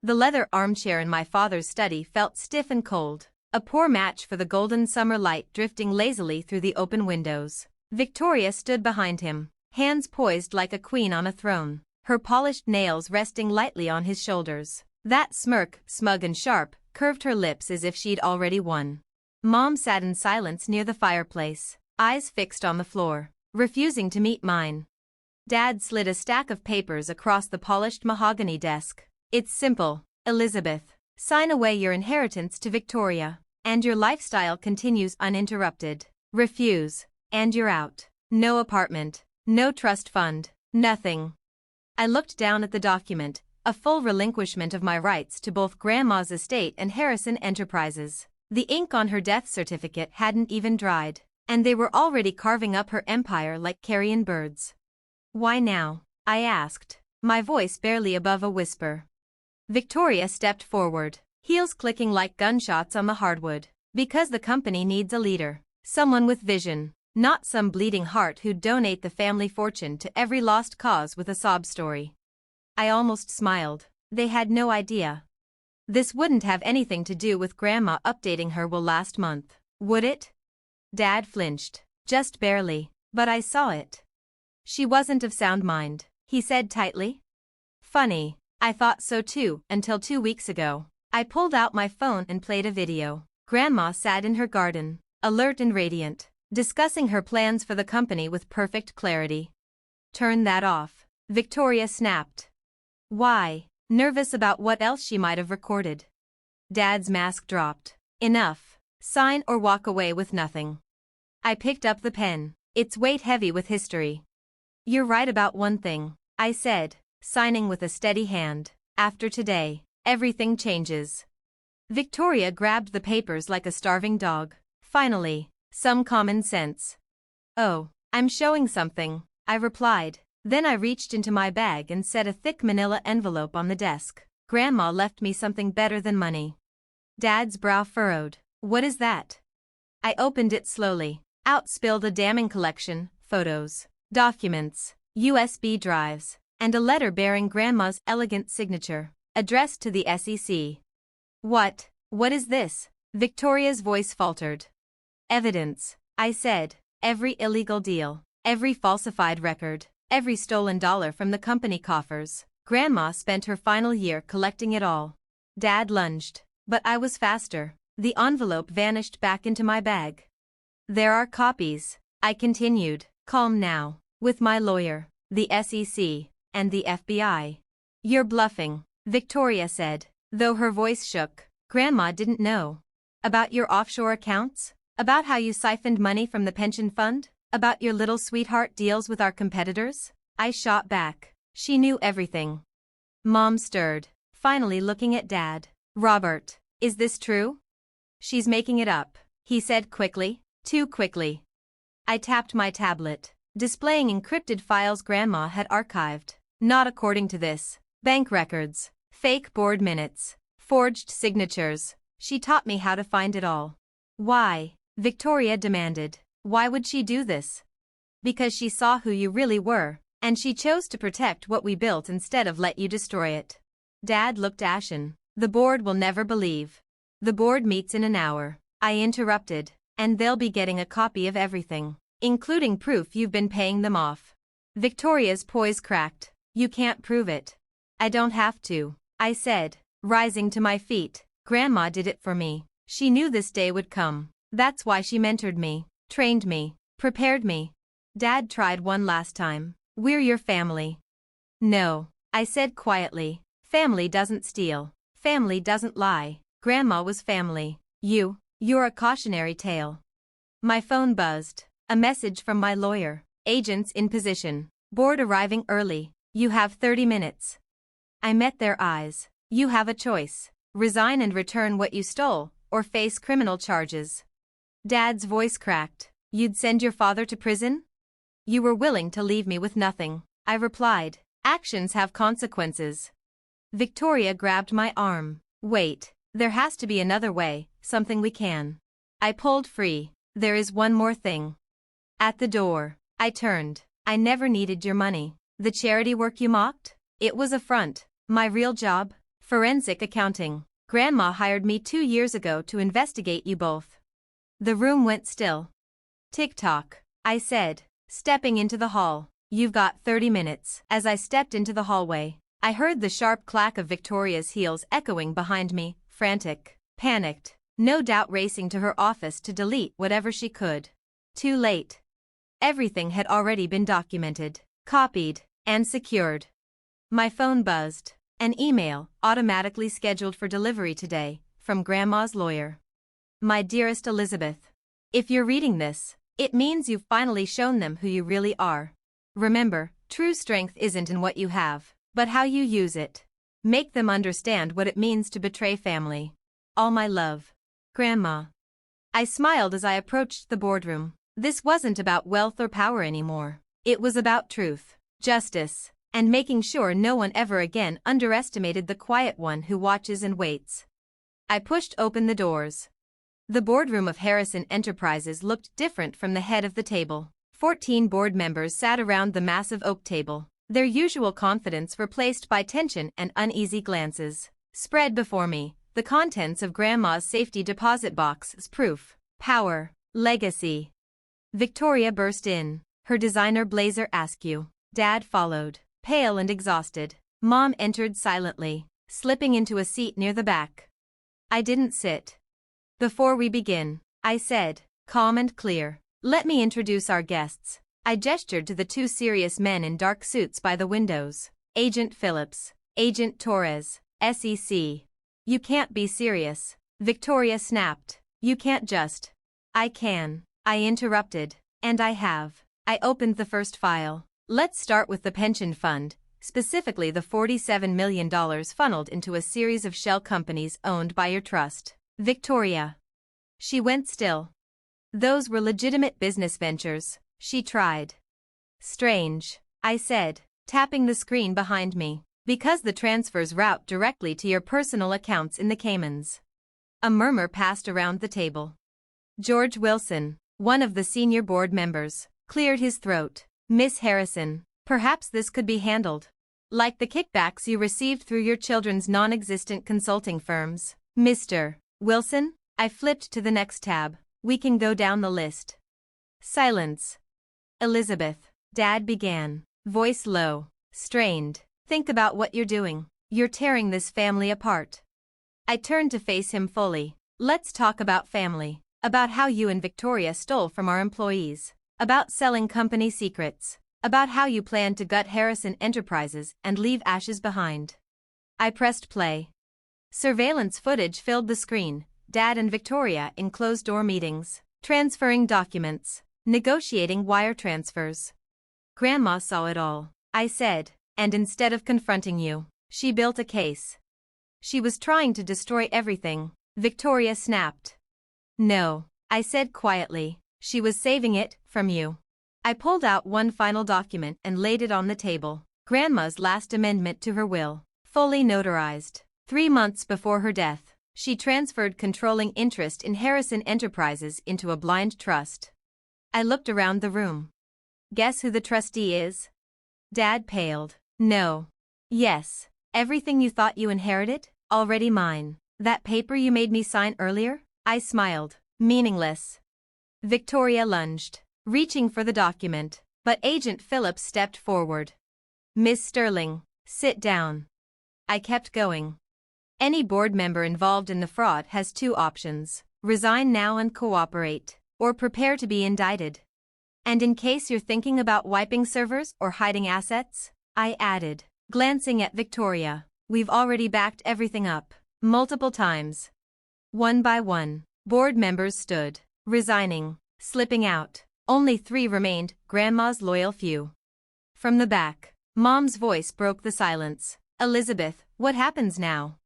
The leather armchair in my father's study felt stiff and cold, a poor match for the golden summer light drifting lazily through the open windows. Victoria stood behind him, hands poised like a queen on a throne, her polished nails resting lightly on his shoulders. That smirk, smug and sharp, curved her lips as if she'd already won. Mom sat in silence near the fireplace, eyes fixed on the floor, refusing to meet mine. Dad slid a stack of papers across the polished mahogany desk. It's simple, Elizabeth. Sign away your inheritance to Victoria, and your lifestyle continues uninterrupted. Refuse, and you're out. No apartment, no trust fund, nothing. I looked down at the document, a full relinquishment of my rights to both Grandma's estate and Harrison Enterprises. The ink on her death certificate hadn't even dried, and they were already carving up her empire like carrion birds. Why now? I asked, my voice barely above a whisper. Victoria stepped forward, heels clicking like gunshots on the hardwood. Because the company needs a leader, someone with vision, not some bleeding heart who'd donate the family fortune to every lost cause with a sob story. I almost smiled. They had no idea. This wouldn't have anything to do with Grandma updating her will last month, would it? Dad flinched, just barely, but I saw it. She wasn't of sound mind, he said tightly. Funny. I thought so too, until 2 weeks ago. I pulled out my phone and played a video. Grandma sat in her garden, alert and radiant, discussing her plans for the company with perfect clarity. Turn that off, Victoria snapped. Why? Nervous about what else she might have recorded. Dad's mask dropped. Enough. Sign or walk away with nothing. I picked up the pen, its weight heavy with history. You're right about one thing, I said, signing with a steady hand. After today, everything changes. Victoria grabbed the papers like a starving dog. Finally, some common sense. Oh, I'm showing something, I replied. Then I reached into my bag and set a thick manila envelope on the desk. Grandma left me something better than money. Dad's brow furrowed. What is that? I opened it slowly. Out spilled a damning collection, photos, documents, USB drives, and a letter bearing Grandma's elegant signature, addressed to the SEC. What is this? Victoria's voice faltered. Evidence, I said. Every illegal deal, every falsified record, every stolen dollar from the company coffers. Grandma spent her final year collecting it all. Dad lunged, but I was faster. The envelope vanished back into my bag. There are copies, I continued, calm now, with my lawyer, the SEC, and the FBI. You're bluffing, Victoria said, though her voice shook. Grandma didn't know. About your offshore accounts? About how you siphoned money from the pension fund? About your little sweetheart deals with our competitors? I shot back. She knew everything. Mom stirred, finally looking at Dad. Robert, is this true? She's making it up, he said quickly, too quickly. I tapped my tablet, displaying encrypted files Grandma had archived. Not according to this. Bank records, fake board minutes, forged signatures. She taught me how to find it all. Why? Victoria demanded. Why would she do this? Because she saw who you really were, and she chose to protect what we built instead of let you destroy it. Dad looked ashen. The board will never believe. The board meets in an hour, I interrupted, and they'll be getting a copy of everything, including proof you've been paying them off. Victoria's poise cracked. You can't prove it. I don't have to, I said, rising to my feet. Grandma did it for me. She knew this day would come. That's why she mentored me, trained me, prepared me. Dad tried one last time. We're your family. No, I said quietly. Family doesn't steal. Family doesn't lie. Grandma was family. You're a cautionary tale. My phone buzzed. A message from my lawyer. Agents in position. Board arriving early. You have 30 minutes. I met their eyes. You have a choice. Resign and return what you stole, or face criminal charges. Dad's voice cracked. You'd send your father to prison? You were willing to leave me with nothing, I replied. Actions have consequences. Victoria grabbed my arm. Wait, there has to be another way, something we can. I pulled free. There is one more thing. At the door, I turned. I never needed your money. The charity work you mocked? It was a front. My real job? Forensic accounting. Grandma hired me 2 years ago to investigate you both. The room went still. Tick-tock, I said, stepping into the hall. You've got 30 minutes. As I stepped into the hallway, I heard the sharp clack of Victoria's heels echoing behind me, frantic, panicked, no doubt racing to her office to delete whatever she could. Too late. Everything had already been documented, copied, and secured. My phone buzzed. An email, automatically scheduled for delivery today, from Grandma's lawyer. My dearest Elizabeth, if you're reading this, it means you've finally shown them who you really are. Remember, true strength isn't in what you have, but how you use it. Make them understand what it means to betray family. All my love. Grandma. I smiled as I approached the boardroom. This wasn't about wealth or power anymore. It was about truth, justice, and making sure no one ever again underestimated the quiet one who watches and waits. I pushed open the doors. The boardroom of Harrison Enterprises looked different from the head of the table. 14 board members sat around the massive oak table, their usual confidence replaced by tension and uneasy glances. Spread before me, the contents of Grandma's safety deposit box as proof, power, legacy. Victoria burst in, her designer blazer askew. Dad followed, pale and exhausted. Mom entered silently, slipping into a seat near the back. I didn't sit. Before we begin, I said, calm and clear, let me introduce our guests. I gestured to the 2 serious men in dark suits by the windows. Agent Phillips, Agent Torres, SEC. You can't be serious. Victoria snapped. You can't just. I can. I interrupted. And I have. I opened the first file. Let's start with the pension fund, specifically the $47 million funneled into a series of shell companies owned by your trust. Victoria. She went still. Those were legitimate business ventures, she tried. Strange, I said, tapping the screen behind me, because the transfers route directly to your personal accounts in the Caymans. A murmur passed around the table. George Wilson, one of the senior board members, cleared his throat. Miss Harrison, perhaps this could be handled. Like the kickbacks you received through your children's non-existent consulting firms. Mr. Wilson, I flipped to the next tab. We can go down the list. Silence. Elizabeth, Dad began, voice low, strained. Think about what you're doing. You're tearing this family apart. I turned to face him fully. Let's talk about family. About how you and Victoria stole from our employees. About selling company secrets. About how you planned to gut Harrison Enterprises and leave ashes behind. I pressed play. Surveillance footage filled the screen. Dad and Victoria in closed-door meetings, transferring documents, negotiating wire transfers. Grandma saw it all, I said, and instead of confronting you, she built a case. She was trying to destroy everything, Victoria snapped. No, I said quietly, she was saving it from you. I pulled out one final document and laid it on the table. Grandma's last amendment to her will, fully notarized. 3 months before her death, she transferred controlling interest in Harrison Enterprises into a blind trust. I looked around the room. Guess who the trustee is? Dad paled. No. Yes. Everything you thought you inherited? Already mine. That paper you made me sign earlier? I smiled. Meaningless. Victoria lunged, reaching for the document, but Agent Phillips stepped forward. Miss Sterling, sit down. I kept going. Any board member involved in the fraud has 2 options: resign now and cooperate, or prepare to be indicted. And in case you're thinking about wiping servers or hiding assets, I added, glancing at Victoria, we've already backed everything up, multiple times. One by one, board members stood, resigning, slipping out. Only 3 remained, Grandma's loyal few. From the back, Mom's voice broke the silence. Elizabeth, what happens now?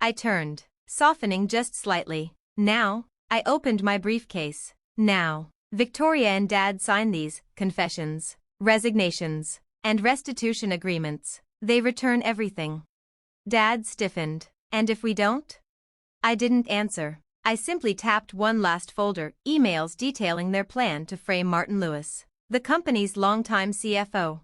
I turned, softening just slightly. Now, I opened my briefcase. Now, Victoria and Dad signed these confessions, resignations, and restitution agreements. They return everything. Dad stiffened. And if we don't? I didn't answer. I simply tapped one last folder, emails detailing their plan to frame Martin Lewis, the company's longtime CFO.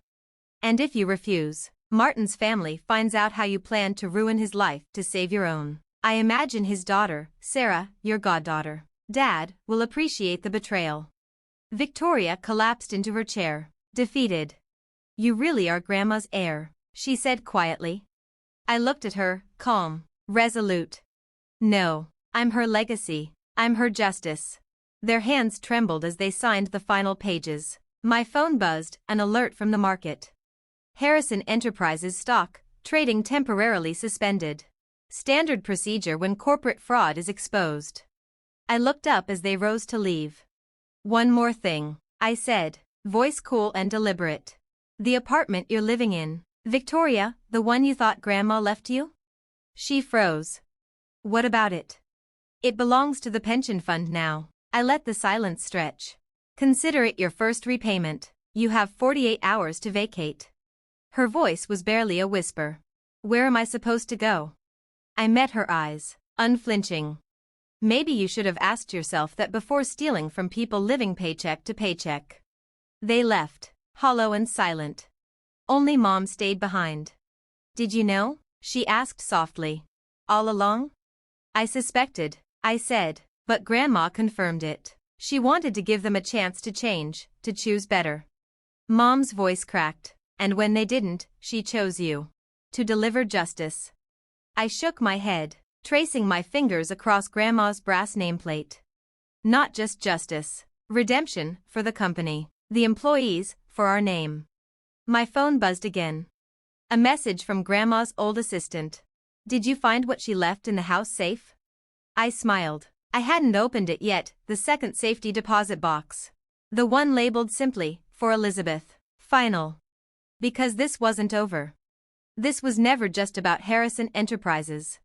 And if you refuse, Martin's family finds out how you plan to ruin his life to save your own. I imagine his daughter, Sarah, your goddaughter, Dad, will appreciate the betrayal. Victoria collapsed into her chair, defeated. You really are Grandma's heir, she said quietly. I looked at her, calm, resolute. No, I'm her legacy. I'm her justice. Their hands trembled as they signed the final pages. My phone buzzed, an alert from the market. Harrison Enterprises stock, trading temporarily suspended. Standard procedure when corporate fraud is exposed. I looked up as they rose to leave. One more thing, I said, voice cool and deliberate. The apartment you're living in, Victoria, the one you thought Grandma left you? She froze. What about it? It belongs to the pension fund now. I let the silence stretch. Consider it your first repayment. You have 48 hours to vacate. Her voice was barely a whisper. Where am I supposed to go? I met her eyes, unflinching. Maybe you should have asked yourself that before stealing from people living paycheck to paycheck. They left, hollow and silent. Only Mom stayed behind. Did you know? She asked softly. All along? I suspected, I said, but Grandma confirmed it. She wanted to give them a chance to change, to choose better. Mom's voice cracked, and when they didn't, she chose you. To deliver justice. I shook my head, tracing my fingers across Grandma's brass nameplate. Not just justice, redemption, for the company, the employees, for our name. My phone buzzed again. A message from Grandma's old assistant. Did you find what she left in the house safe? I smiled. I hadn't opened it yet, the second safety deposit box. The one labeled simply, for Elizabeth. Final. Because this wasn't over. This was never just about Harrison Enterprises.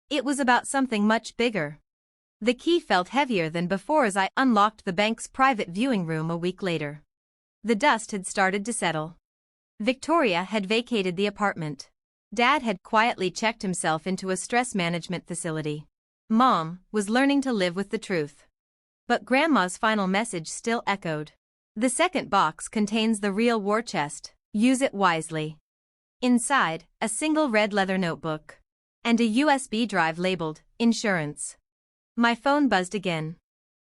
It was about something much bigger. The key felt heavier than before as I unlocked the bank's private viewing room a week later. The dust had started to settle. Victoria had vacated the apartment. Dad had quietly checked himself into a stress management facility. Mom was learning to live with the truth. But Grandma's final message still echoed. The second box contains the real war chest. Use it wisely. Inside, a single red leather notebook. And a USB drive labeled, Insurance. My phone buzzed again.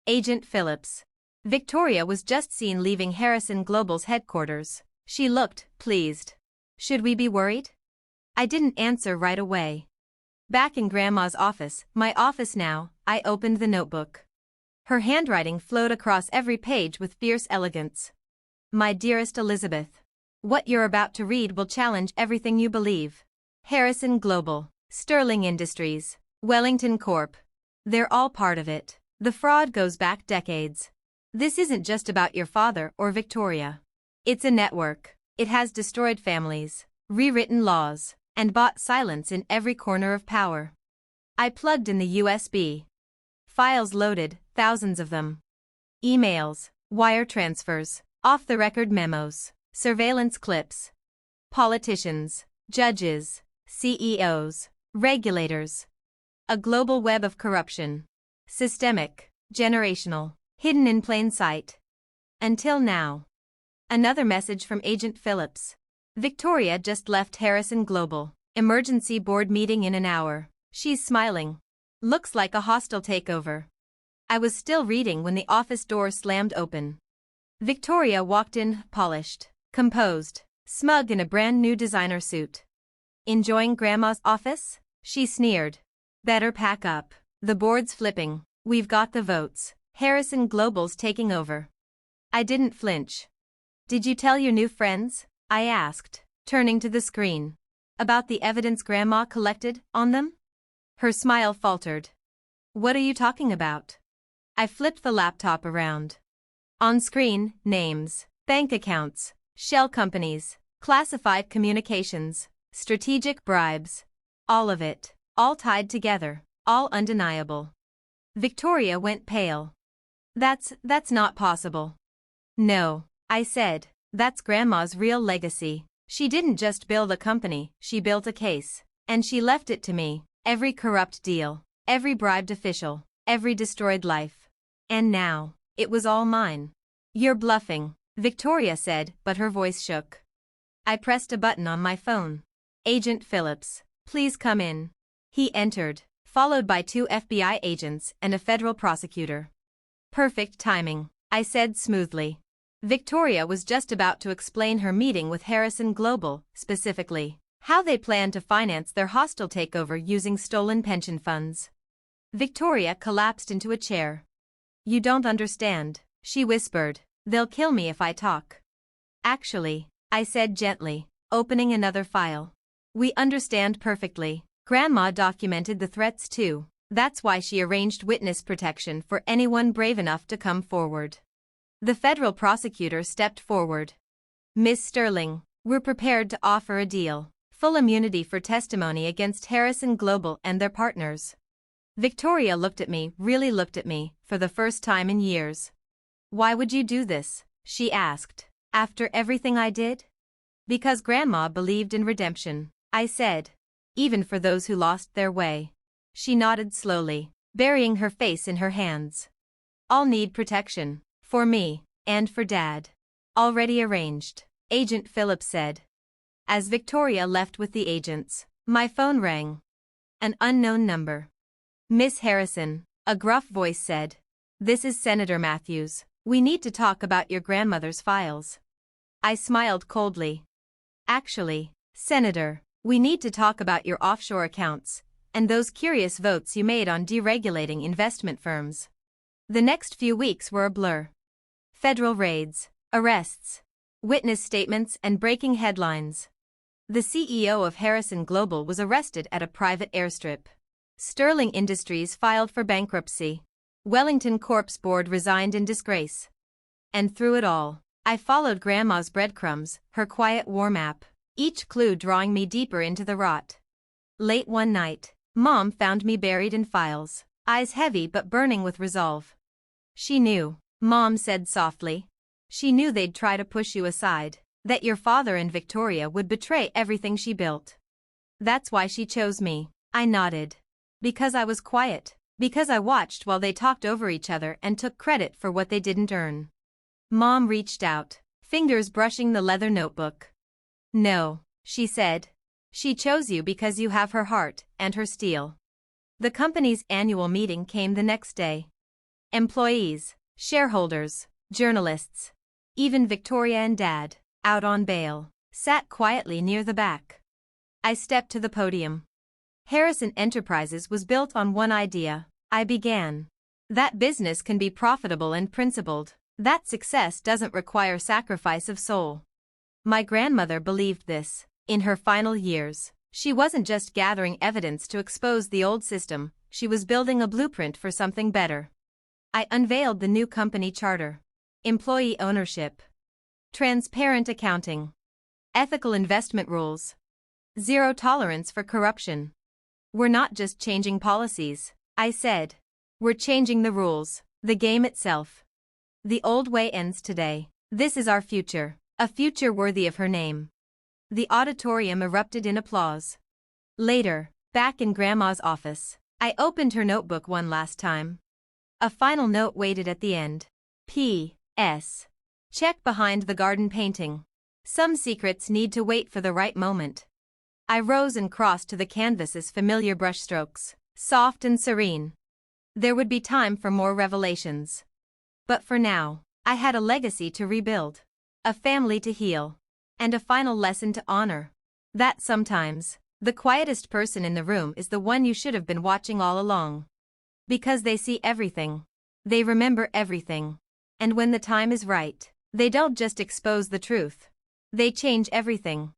Agent Phillips. Victoria was just seen leaving Harrison Global's headquarters. She looked pleased. Should we be worried? I didn't answer right away. Back in Grandma's office, my office now, I opened the notebook. Her handwriting flowed across every page with fierce elegance. My dearest Elizabeth. What you're about to read will challenge everything you believe. Harrison Global, Sterling Industries, Wellington Corp. They're all part of it. The fraud goes back decades. This isn't just about your father or Victoria. It's a network. It has destroyed families, rewritten laws, and bought silence in every corner of power. I plugged in the USB. Files loaded, thousands of them. Emails, wire transfers, off-the-record memos, surveillance clips. Politicians, judges, CEOs, regulators. A global web of corruption. Systemic, generational, hidden in plain sight. Until now. Another message from Agent Phillips. Victoria just left Harrison Global. Emergency board meeting in an hour. She's smiling. Looks like a hostile takeover. I was still reading when the office door slammed open. Victoria walked in, polished, composed, smug in a brand new designer suit. Enjoying Grandma's office? She sneered. Better pack up. The board's flipping. We've got the votes. Harrison Global's taking over. I didn't flinch. Did you tell your new friends? I asked, turning to the screen. About the evidence Grandma collected on them? Her smile faltered. What are you talking about? I flipped the laptop around. On screen, names, bank accounts, shell companies, classified communications, strategic bribes. All of it, all tied together, all undeniable. Victoria went pale. That's not possible. No, I said, that's Grandma's real legacy. She didn't just build a company, she built a case. And she left it to me, every corrupt deal, every bribed official, every destroyed life. And now, it was all mine. You're bluffing, Victoria said, but her voice shook. I pressed a button on my phone. Agent Phillips, please come in. He entered, followed by 2 FBI agents and a federal prosecutor. Perfect timing, I said smoothly. Victoria was just about to explain her meeting with Harrison Global, specifically how they plan to finance their hostile takeover using stolen pension funds. Victoria collapsed into a chair. You don't understand, she whispered. They'll kill me if I talk. Actually, I said gently, opening another file. We understand perfectly. Grandma documented the threats too. That's why she arranged witness protection for anyone brave enough to come forward. The federal prosecutor stepped forward. Miss Sterling, we're prepared to offer a deal. Full immunity for testimony against Harrison Global and their partners. Victoria looked at me, really looked at me, for the first time in years. Why would you do this? She asked. After everything I did? Because Grandma believed in redemption, I said. Even for those who lost their way. She nodded slowly, burying her face in her hands. I'll need protection. For me, and for Dad. Already arranged, Agent Phillips said. As Victoria left with the agents, my phone rang. An unknown number. Miss Harrison, a gruff voice said. This is Senator Matthews. We need to talk about your grandmother's files. I smiled coldly. Actually, Senator, we need to talk about your offshore accounts, and those curious votes you made on deregulating investment firms. The next few weeks were a blur. Federal raids, arrests, witness statements and breaking headlines. The CEO of Harrison Global was arrested at a private airstrip. Sterling Industries filed for bankruptcy. Wellington Corp's board resigned in disgrace. And through it all, I followed Grandma's breadcrumbs, her quiet war map, each clue drawing me deeper into the rot. Late one night, Mom found me buried in files, eyes heavy but burning with resolve. She knew, Mom said softly. She knew they'd try to push you aside, that your father and Victoria would betray everything she built. That's why she chose me, I nodded. Because I was quiet. Because I watched while they talked over each other and took credit for what they didn't earn. Mom reached out, fingers brushing the leather notebook. No, she said. She chose you because you have her heart and her steel. The company's annual meeting came the next day. Employees, shareholders, journalists, even Victoria and Dad, out on bail, sat quietly near the back. I stepped to the podium. Harrison Enterprises was built on one idea, I began. That business can be profitable and principled, that success doesn't require sacrifice of soul. My grandmother believed this. In her final years, she wasn't just gathering evidence to expose the old system, she was building a blueprint for something better. I unveiled the new company charter. Employee ownership. Transparent accounting. Ethical investment rules. Zero tolerance for corruption. We're not just changing policies, I said. We're changing the rules, the game itself. The old way ends today. This is our future, a future worthy of her name. The auditorium erupted in applause. Later, back in Grandma's office, I opened her notebook one last time. A final note waited at the end. P.S. Check behind the garden painting. Some secrets need to wait for the right moment. I rose and crossed to the canvas's familiar brushstrokes, soft and serene. There would be time for more revelations. But for now, I had a legacy to rebuild, a family to heal, and a final lesson to honor. That sometimes, the quietest person in the room is the one you should have been watching all along. Because they see everything. They remember everything. And when the time is right, they don't just expose the truth. They change everything.